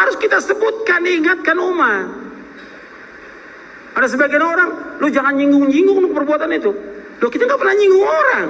harus kita sebutkan, ingatkan umat. Ada sebagian orang, lu jangan nyinggung-nyinggung perbuatan itu. Loh, kita nggak pernah nyinggung orang.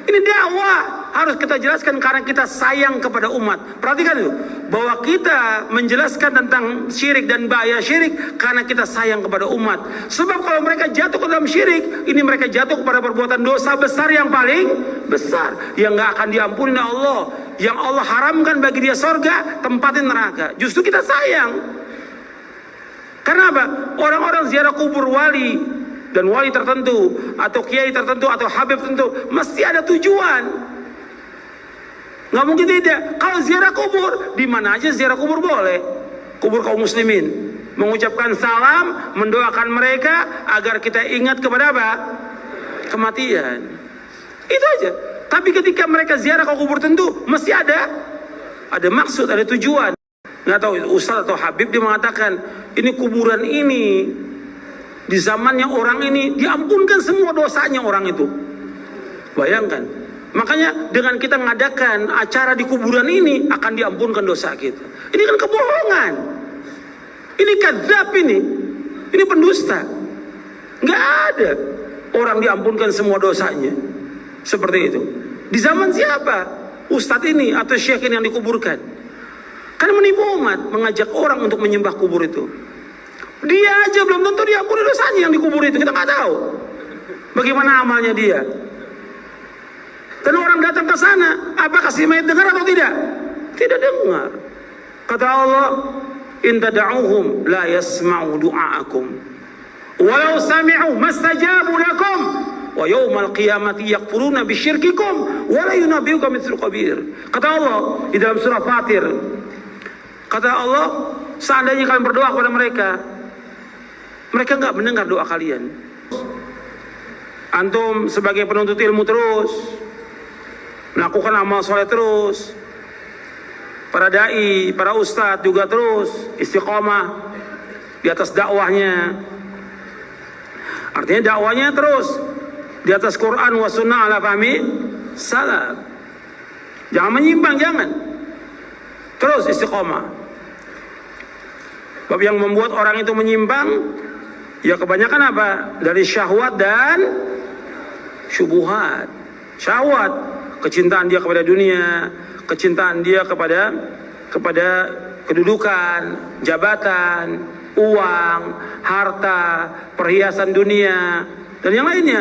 Ini dakwah, harus kita jelaskan karena kita sayang kepada umat. Perhatikan itu, bahwa kita menjelaskan tentang syirik dan bahaya syirik karena kita sayang kepada umat. Sebab kalau mereka jatuh ke dalam syirik, ini mereka jatuh kepada perbuatan dosa besar yang paling besar, yang nggak akan diampuni oleh Allah, yang Allah haramkan bagi dia sorga, tempatin neraka. Justru kita sayang. Karena apa? Orang-orang ziarah kubur wali dan wali tertentu, atau kiai tertentu, atau habib tertentu, mesti ada tujuan. Nggak mungkin tidak. Kalau ziarah kubur, di mana aja ziarah kubur boleh. Kubur kaum muslimin, mengucapkan salam, mendoakan mereka agar kita ingat kepada apa? Kematian. Itu aja. Tapi ketika mereka ziarah ke kubur tentu, mesti ada maksud, ada tujuan. Nggak tahu ustaz atau habib dia mengatakan, ini kuburan ini di zamannya orang ini diampunkan semua dosanya orang itu. Bayangkan. Makanya dengan kita mengadakan acara di kuburan ini akan diampunkan dosa kita. Ini kan kebohongan. Ini kadzab ini. Ini pendusta. Nggak ada orang diampunkan semua dosanya. Seperti itu. Di zaman siapa? Ustadz ini atau syekh ini yang dikuburkan. Karena menipu umat, mengajak orang untuk menyembah kubur itu. Dia aja belum tentu diampuni dosanya yang dikubur itu, kita nggak tahu bagaimana amalnya dia. Dan orang datang ke sana, apakah si mayit dengar atau tidak? Tidak dengar. Kata Allah, in tad'uuhum la yasma'u du'aakum walau sami'u mastajabu lakum wa yawmal qiyamati yakfuruna bisyirkikum wa la yunabbi'uka mithlu khabir. Kata Allah di dalam surah Fatir, kata Allah, seandainya kalian berdoa kepada mereka, mereka nggak mendengar doa kalian. Antum sebagai penuntut ilmu terus melakukan amal soleh terus, para dai, para ustadz juga terus istiqomah di atas dakwahnya. Artinya dakwahnya terus di atas Quran wa sunnah ala fahmi salaf. Jangan menyimpang, jangan. Terus istiqomah. Sebab yang membuat orang itu menyimpang, ya kebanyakan apa? Dari syahwat dan syubuhat. Syahwat, kecintaan dia kepada dunia, kecintaan dia kepada kedudukan, jabatan, uang, harta, perhiasan dunia, dan yang lainnya.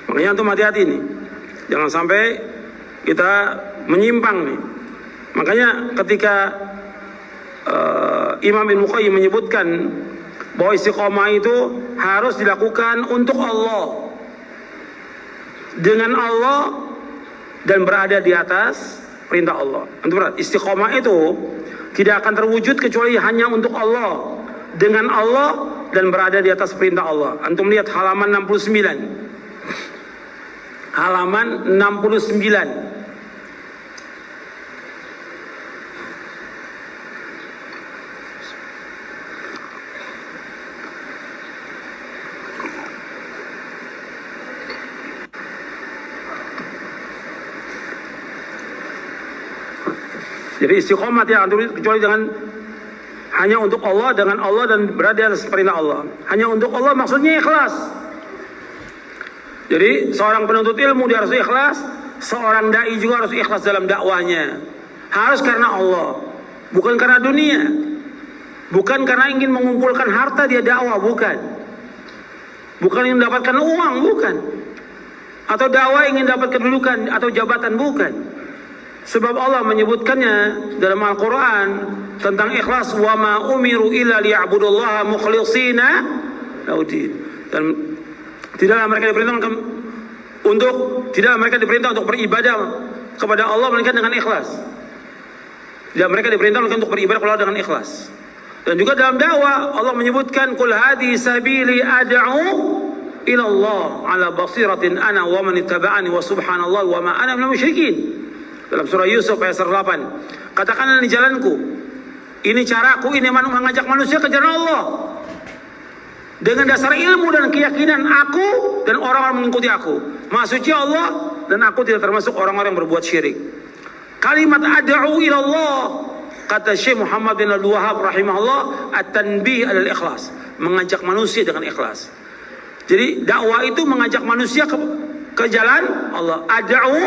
Makanya antum hati-hati nih, jangan sampai kita menyimpang nih. Makanya ketika Imam Ibnu Qayyim menyebutkan bahwa istiqomah itu harus dilakukan untuk Allah, dengan Allah, dan berada di atas perintah Allah. Istiqomah itu tidak akan terwujud kecuali hanya untuk Allah, dengan Allah, dan berada di atas perintah Allah. Antum lihat halaman 69. Halaman 69. Jadi istiqomah tidak akan kecuali dengan hanya untuk Allah, dengan Allah, dan berada di atas perintah Allah. Hanya untuk Allah maksudnya ikhlas. Jadi seorang penuntut ilmu dia harus ikhlas, seorang dai juga harus ikhlas dalam dakwahnya. Harus karena Allah, bukan karena dunia, bukan karena ingin mengumpulkan harta dia dakwah, bukan. Bukan ingin mendapatkan uang, bukan. Atau dakwah ingin dapat kedudukan atau jabatan, bukan. Sebab Allah menyebutkannya dalam Al-Quran tentang ikhlas, wa ma umiru illa liya'budullaha mukhlishina laudin. Dan tidaklah mereka diperintah untuk beribadah kepada Allah melainkan dengan ikhlas. Tidak, mereka diperintah untuk beribadah kepada Allah dengan ikhlas. Dan juga dalam dakwah Allah menyebutkan, qul hadhi sabili ad'u ila Allah ala basiratin ana wa man ittaba'ani wa subhanallah wa ma ana minal musyrikin. Dalam surah Yusuf ayat 8. Katakanlah, ini jalanku, ini caraku, ini mengajak manusia ke jalan Allah dengan dasar ilmu dan keyakinan aku dan orang-orang mengikuti aku. Maha suci Allah, dan aku tidak termasuk orang-orang yang berbuat syirik. Kalimat ad'u ila Allah, kata Syekh Muhammad bin Abdul Wahhab rahimahullah, at-tanbih alal ikhlas, mengajak manusia dengan ikhlas. Jadi dakwah itu mengajak manusia ke jalan Allah. Ad'u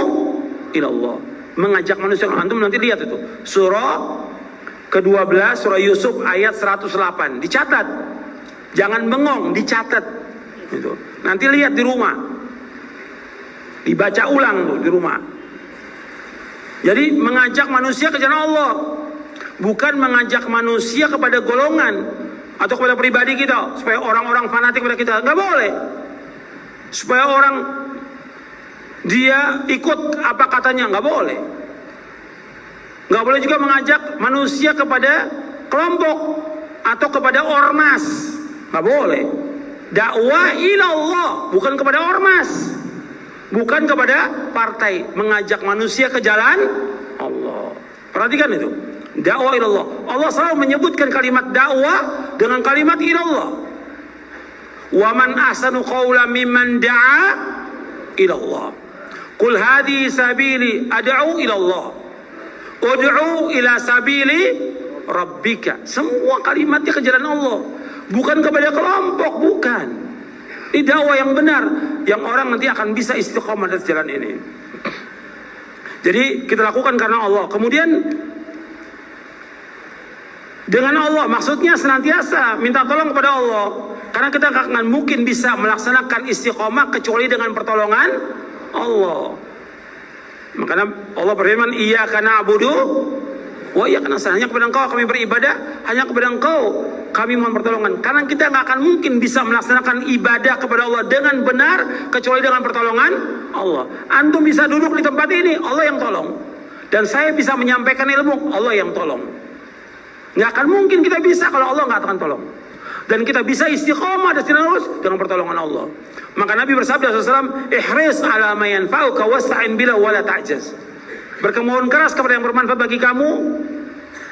ila Allah, mengajak manusia. Antum nanti lihat itu surah ke-12 surah Yusuf ayat 108. Dicatat. Jangan bengong, dicatat. Gitu. Nanti lihat di rumah. Dibaca ulang tuh di rumah. Jadi mengajak manusia ke jalan Allah, bukan mengajak manusia kepada golongan atau kepada pribadi kita supaya orang-orang fanatik kepada kita. Nggak boleh. Supaya orang dia ikut apa katanya, nggak boleh. Nggak boleh juga mengajak manusia kepada kelompok atau kepada ormas, nggak boleh. Dakwah ila Allah, bukan kepada ormas, bukan kepada partai. Mengajak manusia ke jalan Allah. Perhatikan itu, dakwah ila Allah. Allah selalu menyebutkan kalimat dakwah dengan kalimat ila Allah. Wa man ahsanu qawlan mimman da'a ila Allah. Qul hadhihi sabili ad'u ila Allah. Ud'u ila sabili rabbika. Semua kalimatnya ke jalan Allah, bukan kepada kelompok, bukan. Ini dakwah yang benar, yang orang nanti akan bisa istiqomah di jalan ini. Jadi kita lakukan karena Allah. Kemudian dengan Allah, maksudnya senantiasa minta tolong kepada Allah, karena kita akan mungkin bisa melaksanakan istiqomah kecuali dengan pertolongan Allah. Makanya Allah berfirman, iyyaka na'budu wa iyyaka nasta'in. Hanya kepada Engkau kami beribadah, hanya kepada Engkau kami mohon pertolongan. Karena kita nggak akan mungkin bisa melaksanakan ibadah kepada Allah dengan benar kecuali dengan pertolongan Allah. Antum bisa duduk di tempat ini, Allah yang tolong. Dan saya bisa menyampaikan ilmu, Allah yang tolong. Nggak akan mungkin kita bisa kalau Allah nggak akan tolong. Dan kita bisa istiqomah dan lurus dengan pertolongan Allah. Maka Nabi bersabda SAW, ihris ala ma yanfa'uka wasta'in bila wala ta'jaz. Berkemauan keras kepada yang bermanfaat bagi kamu.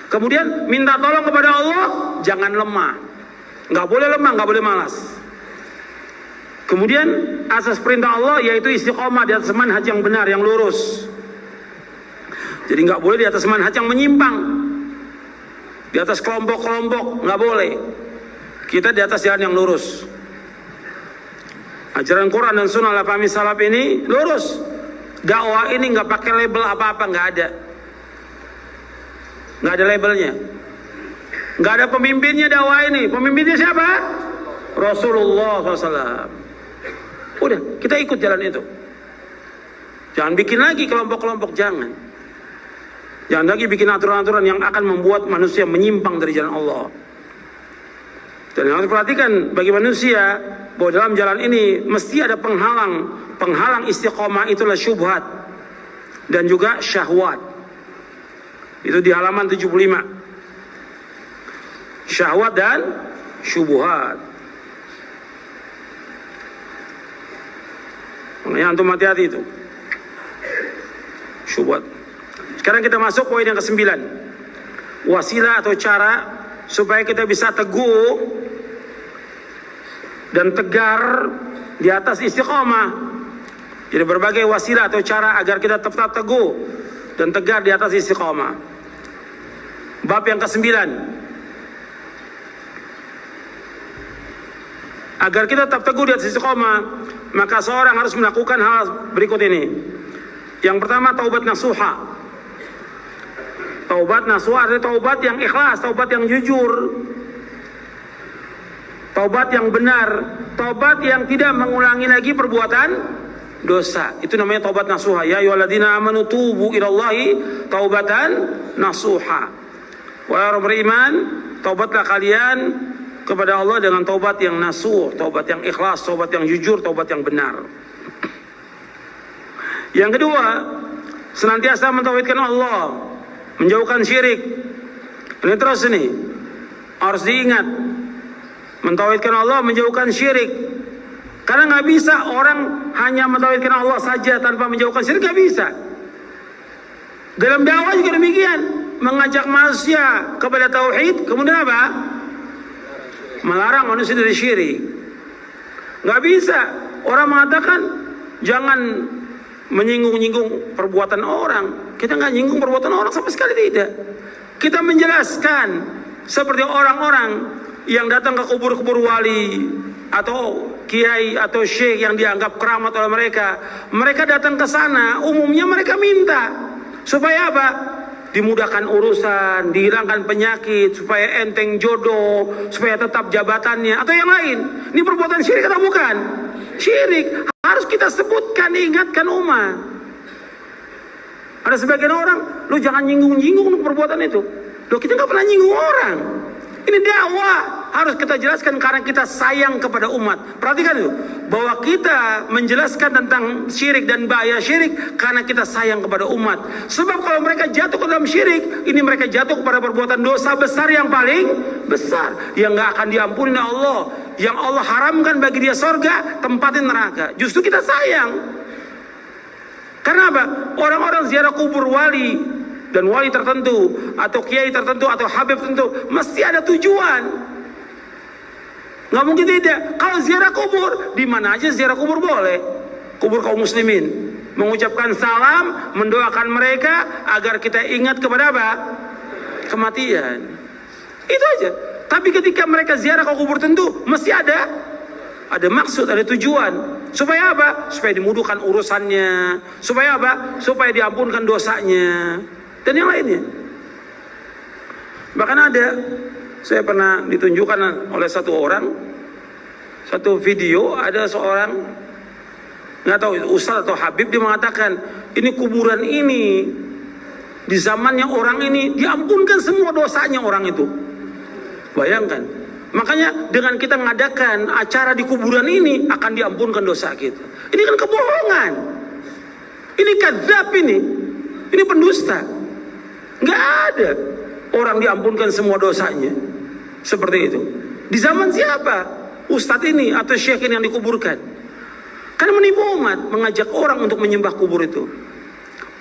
Kemudian minta tolong kepada Allah, jangan lemah. Nggak boleh lemah, nggak boleh malas. Kemudian asas perintah Allah yaitu istiqomah di atas manhaj yang benar, yang lurus. Jadi nggak boleh di atas manhaj yang menyimpang, di atas kelompok-kelompok, nggak boleh. Kita di atas jalan yang lurus. Ajaran Quran dan Sunnah ala fahmi salaf ini lurus. Dakwah ini nggak pakai label apa-apa, nggak ada. Nggak ada labelnya. Nggak ada pemimpinnya dakwah ini. Pemimpinnya siapa? Rasulullah SAW. Udah, kita ikut jalan itu. Jangan bikin lagi kelompok-kelompok, jangan. Jangan lagi bikin aturan-aturan yang akan membuat manusia menyimpang dari jalan Allah. Dan harus perhatikan bagi manusia bahwa dalam jalan ini mesti ada penghalang. Penghalang istiqomah itulah syubhat dan juga syahwat. Itu di halaman 75. Syahwat dan syubhat. Makanya antum hati-hati itu. Syubhat. Sekarang kita masuk poin yang ke-9. Wasilah atau cara supaya kita bisa teguh dan tegar di atas istiqomah. Jadi berbagai wasilah atau cara agar kita tetap teguh dan tegar di atas istiqomah. Bab yang ke-9. Agar kita tetap teguh di atas istiqomah, maka seorang harus melakukan hal berikut ini. Yang pertama, taubat nasuha. Taubat nasuha adalah taubat yang ikhlas, taubat yang jujur, taubat yang benar, taubat yang tidak mengulangi lagi perbuatan dosa. Itu namanya taubat nasuha. Ya ayyuhalladzina amanu tubu ilallahi taubatan nasuha. Wahai orang beriman, taubatlah kalian kepada Allah dengan taubat yang nasuh, taubat yang ikhlas, taubat yang jujur, taubat yang benar. Yang kedua, senantiasa mentauhidkan Allah, menjauhkan syirik. Ini terus ini harus diingat. Mentauhidkan Allah, menjauhkan syirik. Karena nggak bisa orang hanya mentauhidkan Allah saja tanpa menjauhkan syirik, nggak bisa. Dalam dakwah juga demikian, mengajak manusia kepada tauhid, kemudian apa? Melarang manusia dari syirik. Nggak bisa. Orang mengatakan jangan menyinggung-nyinggung perbuatan orang. Kita nggak nyinggung perbuatan orang sama sekali, tidak. Kita menjelaskan seperti orang-orang yang datang ke kubur-kubur wali atau kiai atau syekh yang dianggap keramat oleh mereka. Mereka datang ke sana, umumnya mereka minta supaya apa? Dimudahkan urusan, dihilangkan penyakit, supaya enteng jodoh, supaya tetap jabatannya, atau yang lain. Ini perbuatan syirik atau bukan? Syirik. Harus kita sebutkan, ingatkan umat. Ada sebagian orang, lu jangan nyinggung-nyinggung perbuatan itu. Loh, kita nggak pernah nyinggung orang. Ini dakwah. Harus kita jelaskan karena kita sayang kepada umat. Perhatikan itu, bahwa kita menjelaskan tentang syirik dan bahaya syirik karena kita sayang kepada umat. Sebab kalau mereka jatuh ke dalam syirik, ini mereka jatuh kepada perbuatan dosa besar yang paling besar, yang nggak akan diampuni oleh Allah, yang Allah haramkan bagi dia surga, tempatin neraka. Justru kita sayang. Karena apa? Orang-orang ziarah kubur wali dan wali tertentu atau kiai tertentu atau habib tertentu mesti ada tujuan. Nggak mungkin tidak. Kalau ziarah kubur, di mana aja ziarah kubur boleh. Kubur kaum muslimin, mengucapkan salam, mendoakan mereka agar kita ingat kepada apa? Kematian. Itu aja. Tapi ketika mereka ziarah ke kubur tentu mesti ada maksud, ada tujuan. Supaya apa? Supaya dimudahkan urusannya. Supaya apa? Supaya diampunkan dosanya dan yang lainnya. Bahkan ada, saya pernah ditunjukkan oleh satu orang, satu video, ada seorang, nggak tahu ustaz atau habib, dia mengatakan ini kuburan ini di zamannya orang ini diampunkan semua dosanya orang itu. Bayangkan. Makanya dengan kita mengadakan acara di kuburan ini akan diampunkan dosa kita. Ini kan kebohongan. Ini kadzab ini. Ini pendusta. Nggak ada orang diampunkan semua dosanya seperti itu. Di zaman siapa? Ustadz ini atau syekh ini yang dikuburkan. Karena menipu umat, mengajak orang untuk menyembah kubur itu.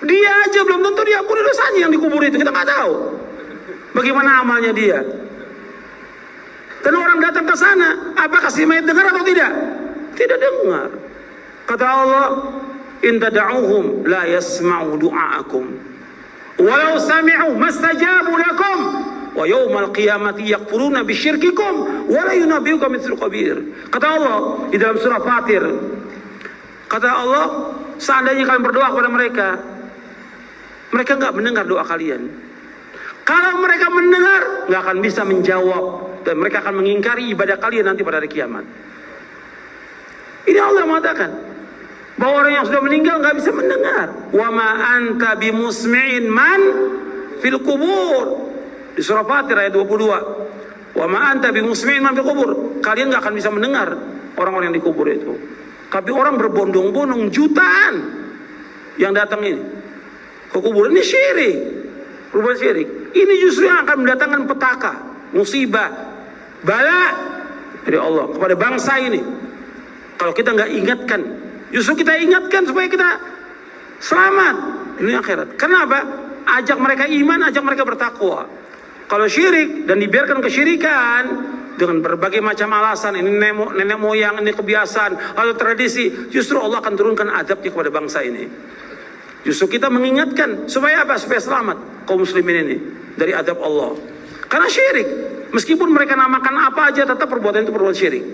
Dia aja belum tentu diampuni dosanya yang dikubur itu. Kita nggak tahu bagaimana amalnya dia. Dan orang datang ke sana, apakah si mayit dengar atau tidak? Tidak dengar. Kata Allah, in tad'uuhum la yasma'u du'aakum walau sami'u mastajabu lakum wa yawmal qiyamati yakfuruna bisyirkikum wa la yunabbi'uka mithlu khabir. Kata Allah di dalam surah Fatir, kata Allah, seandainya kalian berdoa kepada mereka, mereka nggak mendengar doa kalian. Kalau mereka mendengar, nggak akan bisa menjawab, dan mereka akan mengingkari ibadah kalian nanti pada hari kiamat. Ini Allah mengatakan bahwa orang yang sudah meninggal nggak bisa mendengar. Wa ma anta bimusmi'in man fil kubur. Di surah Fatir ayat 22. Wa ma anta bimusmi'in man fil kubur. Kalian nggak akan bisa mendengar orang-orang yang dikubur itu. Tapi orang berbondong-bondong jutaan yang datang ini ke kuburan, ini syirik, perbuatan syirik. Ini justru yang akan mendatangkan petaka, musibah, bala dari Allah kepada bangsa ini. Kalau kita nggak ingatkan, justru kita ingatkan supaya kita selamat dunia akhirat. Kenapa? Ajak mereka iman, ajak mereka bertakwa. Kalau syirik dan dibiarkan kesyirikan dengan berbagai macam alasan, ini nenek moyang, ini kebiasaan atau tradisi, justru Allah akan turunkan azabnya kepada bangsa ini. Justru kita mengingatkan supaya apa? Supaya selamat kaum muslimin ini dari azab Allah. Karena syirik, meskipun mereka namakan apa aja, tetap perbuatan itu perbuatan syirik.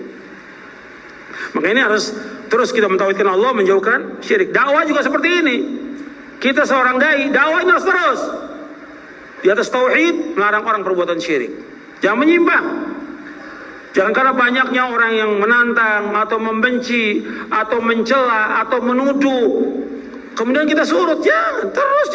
Maka ini harus terus kita mentauhidkan Allah, menjauhkan syirik. Dakwah juga seperti ini. Kita seorang dai, dakwahnya harus terus di atas tauhid, melarang orang perbuatan syirik. Jangan menyimpang. Jangan karena banyaknya orang yang menantang atau membenci atau mencela atau menuduh, kemudian kita surut. Jangan, terus